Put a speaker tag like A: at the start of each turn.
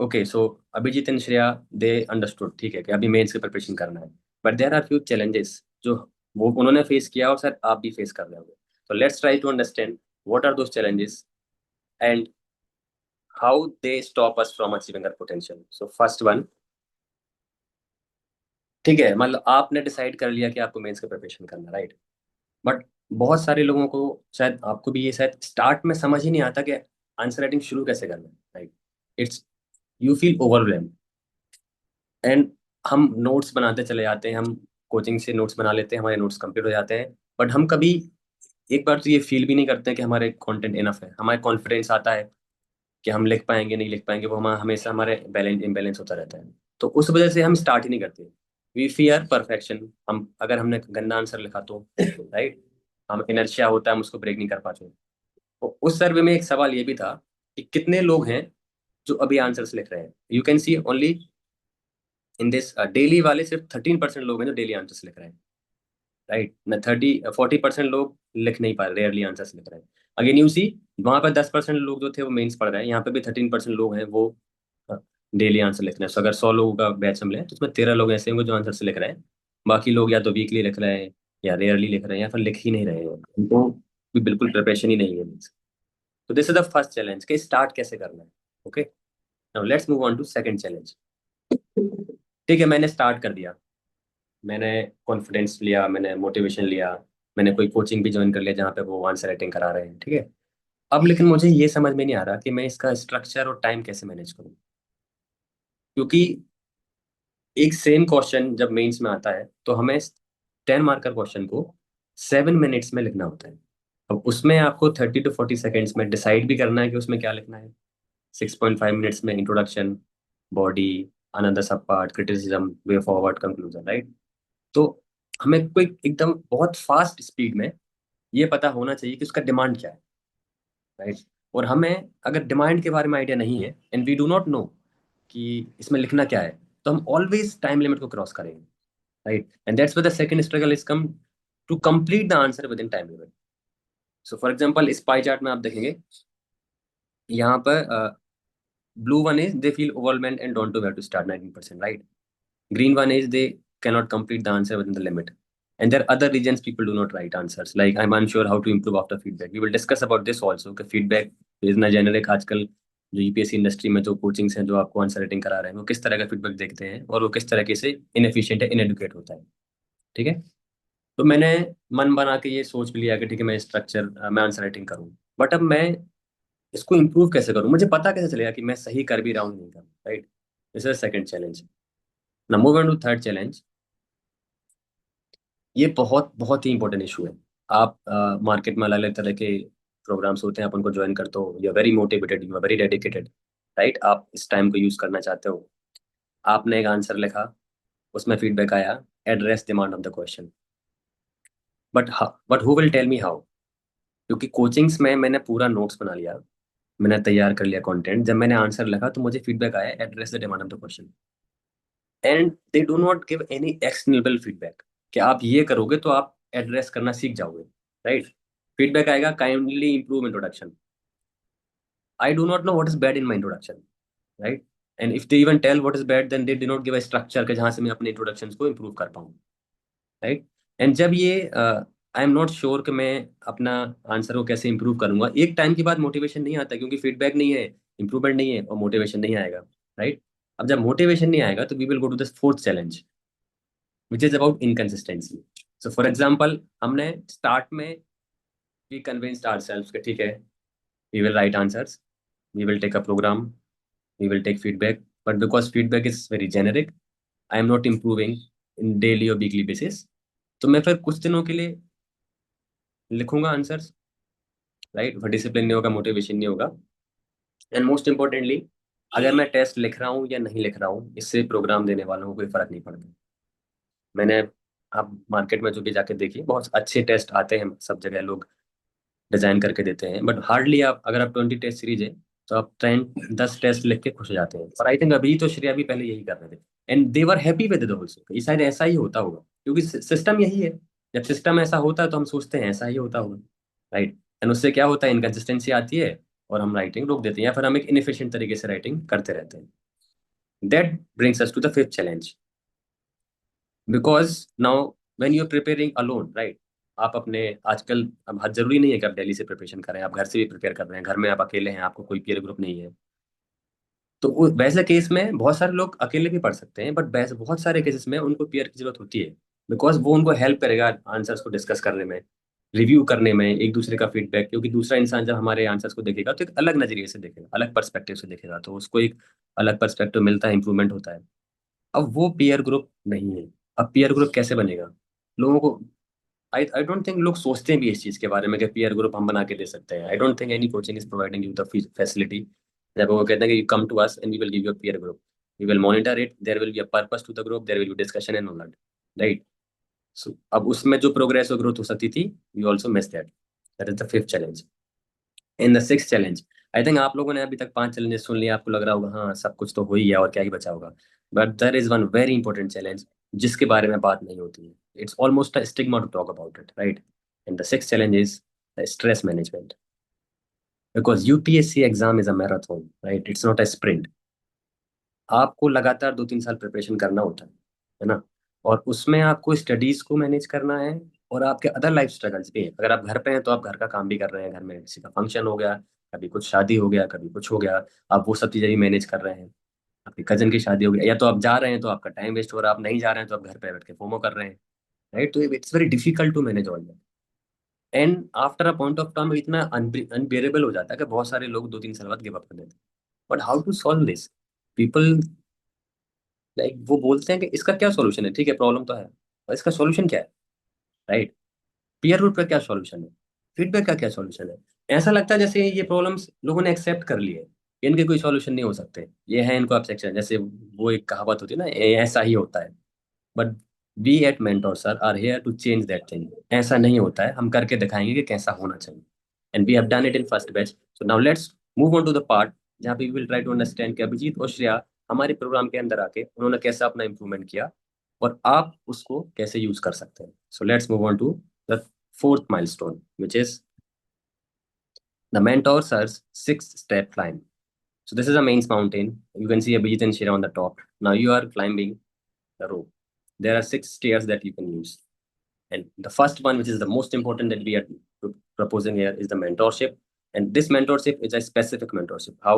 A: Okay, so Abhijeet and Shreya they understood, ठीक है, कि अभी मेंस की प्रिपरेशन करना है। But there are few challenges जो वो उन्होंने फेस किया और शायद आप भी फेस कर रहे होंगे। तो let's try to understand what are those challenges and how they stop us from achieving our potential. So first one, ठीक है, मतलब आपने डिसाइड कर लिया कि आपको मेंस का प्रिपरेशन करना, राइट। बट बहुत सारे लोगों को, शायद आपको भी, ये शायद स्टार्ट में समझ ही नहीं आता कि आंसर राइटिंग शुरू कैसे करना है, right. It's, you feel overwhelm and हम नोट्स बनाते चले जाते हैं, हम कोचिंग से नोट्स बना लेते हैं, हमारे नोट्स कंप्लीट हो जाते हैं। बट हम कभी एक बार तो ये फील भी नहीं करते हैं कि हमारे कंटेंट इनफ है, हमारे कॉन्फिडेंस आता है कि हम लिख पाएंगे नहीं लिख पाएंगे, वो हम हमेशा हमारे बैलेंस इम्बैलेंस होता रहता है। तो उस वजह से हम स्टार्ट ही नहीं करते। वी फियर परफेक्शन, हम अगर हमने गंदा आंसर लिखा तो, राइट, हम इनर्शिया होता है, हम उसको ब्रेक नहीं कर पाते। तो उस सर्वे में एक सवाल ये भी था कि कितने लोग हैं जो अभी आंसर्स लिख रहे हैं। You can see only in this daily वाले सिर्फ 13% लोग हैं जो डेली आंसर्स लिख रहे हैं, राइट ना। 40% लोग लिख नहीं पा रहे, रेयरली आंसर्स लिख रहे हैं। अगेन यू सी, वहां पर 10% लोग जो थे वो मेंस पढ़ रहे हैं, यहाँ पे भी 13% लोग हैं वो डेली आंसर लिख रहे हैं। सो अगर 100 लोगों का बैच हम लें तो उसमें 13 लोग ऐसे होंगे जो आंसर से लिख रहे हैं। बाकी लोग या तो वीकली लिख रहे हैं, या रेयरली लिख रहे हैं, या फिर लिख ही नहीं रहे हैं, उनको भी बिल्कुल प्रिपरेशन ही नहीं है। तो this is the first challenge कि स्टार्ट कैसे करना है। Okay, now let's move on to second challenge. ठीक है, मैंने स्टार्ट कर दिया, मैंने कॉन्फिडेंस लिया, मैंने मोटिवेशन लिया, मैंने कोई कोचिंग भी ज्वाइन कर लिया जहाँ पे वो आंसर राइटिंग करा रहे हैं, ठीक है। अब लेकिन मुझे ये समझ में नहीं आ रहा कि मैं इसका स्ट्रक्चर और टाइम कैसे मैनेज करूँ। क्योंकि एक सेम क्वेश्चन जब मेंस में आता है तो हमें 10 मार्कर क्वेश्चन को 7 मिनट्स में लिखना होता है। अब उसमें आपको 30 to 40 सेकेंड्स में डिसाइड भी करना है कि उसमें क्या लिखना है। 6.5 मिनट्स में इंट्रोडक्शन, बॉडी, अनदर सब part, criticism, way forward, conclusion, right. तो हमें कोई एकदम बहुत फास्ट स्पीड में ये पता होना चाहिए कि उसका डिमांड क्या है, राइट। और हमें अगर डिमांड के बारे में आइडिया नहीं है and we do not know कि इसमें लिखना क्या है, तो हम ऑलवेज टाइम लिमिट को क्रॉस करेंगे, right. And that's where the second struggle is come to complete the answer within time limit. So for example इस पाई चार्ट में आप देखेंगे, यहाँ पर blue one is they feel overwhelmed and don't know where to start, 19%, right. Green one is they cannot complete the answer within the limit. And there are other reasons people do not write answers. Like I'm unsure how to improve after feedback. We will discuss about this also. कि feedback is ना generic आजकल जो UPSC industry में जो coachings हैं जो आपको answer writing करा रहे हैं वो किस तरह का फीडबैक देखते हैं और वो किस तरीके से इनएफिशिएंट है, इनएडुकेट होता है, ठीक है। तो मैंने मन बना के ये सोच भी लिया कि ठीक है मैं स्ट्रक्चर, मैं आंसर राइटिंग करूँ। बट अब मैं इसको इम्प्रूव कैसे करूँ, मुझे पता कैसे चलेगा कि मैं सही कर भी रहा हूँ नहीं कर, right. This is second challenge. Now move on to third challenge. ये बहुत बहुत ही इंपॉर्टेंट इशू है। आप मार्केट में अलग अलग तरह के प्रोग्राम्स होते हैं, आप उनको ज्वाइन करते हो, you are very motivated, you are very dedicated, right. आप इस टाइम को यूज करना चाहते हो। आपने एक आंसर लिखा, उसमें फीडबैक आया, address demand of the question. But but who will tell me how. क्योंकि कोचिंग्स में मैंने पूरा नोट्स बना लिया, मैंने तैयार कर लिया कंटेंट, जब मैंने आंसर लिखा तो मुझे फीडबैक आया, address the demand of the question. And they do not give any actionable feedback कि आप ये करोगे तो आप एड्रेस करना सीख जाओगे, राइट। फीडबैक आएगा, kindly improve introduction. I do not know what is bad in my introduction, right. And if they even tell what is bad then they do not give a structure के जहाँ से मैं अपने introduction को improve कर पाऊँ, right. And जब ये आई एम नॉट श्योर कि मैं अपना आंसर को कैसे इंप्रूव करूंगा, एक टाइम के बाद मोटिवेशन नहीं आता क्योंकि फीडबैक नहीं है, इंप्रूवमेंट नहीं है और मोटिवेशन नहीं आएगा, राइट। अब जब मोटिवेशन नहीं आएगा तो we will go to the fourth challenge which is about inconsistency. So for example हमने स्टार्ट में वी कन्विंस्ड आवरसेल्व्स कि ठीक है, we will write answers, we will take a program, we will take feedback, but because feedback is very generic, I am not improving in daily और weekly basis, तो मैं फिर कुछ दिनों के लिए लिखूंगा आंसर्स, राइट। फिर डिसिप्लिन नहीं होगा, मोटिवेशन नहीं होगा। एंड मोस्ट इंपॉर्टेंटली, अगर मैं टेस्ट लिख रहा हूँ या नहीं लिख रहा हूँ इससे प्रोग्राम देने वालों को कोई फर्क नहीं पड़ता। मैंने, आप मार्केट में जो भी जाके देखिए, बहुत अच्छे टेस्ट आते हैं सब जगह, लोग डिजाइन करके देते हैं, बट हार्डली आप, अगर आप 20 टेस्ट सीरीज है तो आप 10 टेस्ट लिख के खुश हो जाते हैं। और आई थिंक अभी तो श्रेया भी पहले यही कर रहे थे and they were happy with it also. ये शायद ऐसा ही होता होगा क्योंकि सिस्टम यही है। जब सिस्टम ऐसा होता है तो हम सोचते हैं ऐसा ही होता होगा, राइट। एंड उससे क्या होता है, इनकन्सिस्टेंसी आती है और हम राइटिंग रोक देते हैं या फिर हम एक इनएफिशिएंट तरीके से राइटिंग करते रहते हैं। That brings us to the fifth challenge. Because now when you're preparing alone, right? आप अपने आजकल अब हद जरूरी नहीं है कि आप दिल्ली से प्रिपरेशन करें, आप घर से भी प्रिपेयर कर रहे हैं, घर में आप अकेले हैं, आपको कोई पीयर ग्रुप नहीं है, तो वैसे केस में बहुत सारे लोग अकेले भी पढ़ सकते हैं, बट वैसे बहुत सारे केसेस में उनको पीयर की जरूरत होती है, बिकॉज वो उनको हेल्प करेगा आंसर्स को डिस्कस करने में, रिव्यू करने में, एक दूसरे का फीडबैक, क्योंकि दूसरा इंसान जब हमारे आंसर्स को देखेगा तो एक अलग नजरिए से देखेगा, अलग पर्सपेक्टिव से देखेगा, तो उसको एक अलग पर्सपेक्टिव मिलता है, इंप्रूवमेंट होता है। अब वो पीयर ग्रुप नहीं है। अब पीयर ग्रुप कैसे बनेगा? लोगों को आई आई डोंट थिंक लोग सोचते हैं भी इस चीज के बारे में कि पीयर ग्रुप हम बना के दे सकते हैं। I don't think any coaching is providing you the facility जब वो कहते हैं कि you come to us and we will give you a peer group, we will monitor it, there will be a purpose to the group, there will be discussion and all that, right? So अब उसमें जो progress और growth हो सकती थी, we also miss that. That is the fifth challenge. In the six challenge, I think आप लोगों ने अभी तक 5 चैलेंजेस सुन लिए, आपको लग रहा होगा हाँ सब कुछ तो हो ही गया और क्या ही बचा होगा, but there is one very important challenge जिसके बारे में बात नहीं होती है। It's almost a stigma to talk about it, right? And the six challenge is the stress management, because UPSC exam is a marathon, right? It's not a sprint. आपको लगातार 2-3 साल प्रिपरेशन करना होता है ना? और उसमें आपको स्टडीज को मैनेज करना है, और आपके अदर लाइफ स्ट्रगल्स भी हैं। अगर आप घर पे हैं तो आप घर का काम भी कर रहे हैं, घर में किसी का फंक्शन हो गया, कभी कुछ शादी हो गया, कभी कुछ हो गया, आप वो सब चीज़ें भी मैनेज कर रहे हैं। आपके कजन की शादी हो गई, या तो आप जा रहे हैं तो आपका टाइम वेस्ट हो रहा है, आप नहीं जा रहे हैं तो आप घर पे बैठ के फोमो कर रहे हैं, राइट? तो it's very difficult to manage all that, and after a point of time इतना अनबियरेबल हो जाता है कि बहुत सारे लोग 2-3 साल बाद गिव अप कर देते हैं। But how to solve this? People like वो बोलते हैं कि इसका क्या सॉल्यूशन है, ठीक है प्रॉब्लम तो है, और इसका सॉल्यूशन क्या है, राइट? पीयर ग्रुप का क्या सॉल्यूशन है, फीडबैक का क्या सॉल्यूशन है? ऐसा लगता है जैसे ये प्रॉब्लम्स लोगों ने एक्सेप्ट कर लिए, इनके कोई सॉल्यूशन नहीं हो सकते, ये है इनको एक्सेप्शन, जैसे वो एक कहावत होती है ना, ऐसा ही होता है। But we at Mentor Sir are here to change that thing. ऐसा नहीं होता है, हम करके दिखाएंगे कि कैसा होना चाहिए, and we have done it in first batch. So now let's move on to the part जहाँ पे we will try to understand कि अभिजीत और श्रेया हमारे प्रोग्राम के अंदर आके उन्होंने कैसा अपना इंप्रूवमेंट किया, और आप उसको कैसे यूज कर सकते हैं। So let's move on to the fourth milestone, which is the mentor sir's 6-step climb. So this is a mains mountain. You can see Abhijit and Shira on the top. Now you are climbing the rope. There are 6 stairs that you can use. And the first one, which is the most important that we are proposing here, is the mentorship. And this mentorship is a specific mentorship. How?